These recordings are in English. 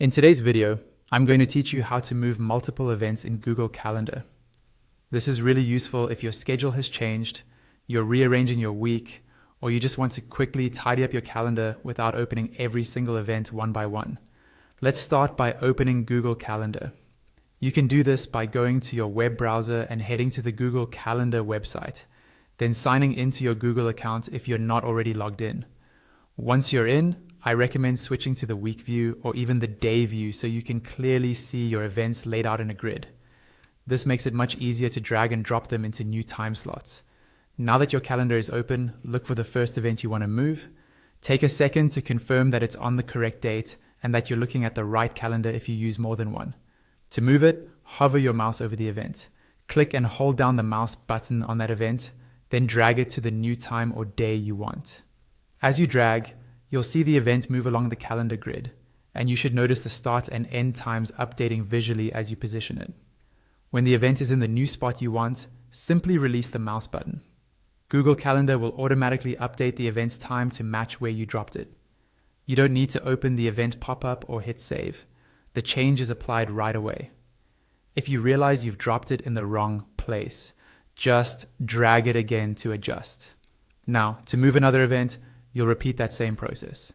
In today's video, I'm going to teach you how to move multiple events in Google Calendar. This is really useful if your schedule has changed, you're rearranging your week, or you just want to quickly tidy up your calendar without opening every single event one by one. Let's start by opening Google Calendar. You can do this by going to your web browser and heading to the Google Calendar website, then signing into your Google account if you're not already logged in. Once you're in, I recommend switching to the week view or even the day view so you can clearly see your events laid out in a grid. This makes it much easier to drag and drop them into new time slots. Now that your calendar is open, look for the first event you want to move. Take a second to confirm that it's on the correct date and that you're looking at the right calendar if you use more than one. To move it, hover your mouse over the event. Click and hold down the mouse button on that event, then drag it to the new time or day you want. As you drag, you'll see the event move along the calendar grid, and you should notice the start and end times updating visually as you position it. When the event is in the new spot you want, simply release the mouse button. Google Calendar will automatically update the event's time to match where you dropped it. You don't need to open the event pop-up or hit save. The change is applied right away. If you realize you've dropped it in the wrong place, just drag it again to adjust. Now, to move another event, you'll repeat that same process.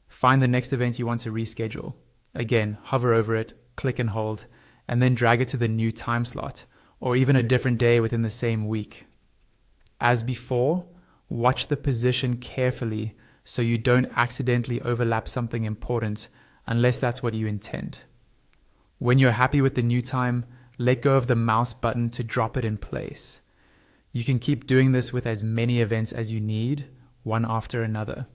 Find the next event you want to reschedule. Again, hover over it, click and hold, and then drag it to the new time slot, or even a different day within the same week. As before, watch the position carefully so you don't accidentally overlap something important unless that's what you intend. When you're happy with the new time, let go of the mouse button to drop it in place. You can keep doing this with as many events as you need, one after another.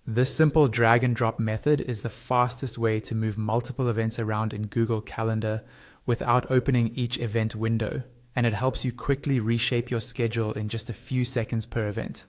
This simple drag and drop method is the fastest way to move multiple events around in Google Calendar without opening each event window, and it helps you quickly reshape your schedule in just a few seconds per event.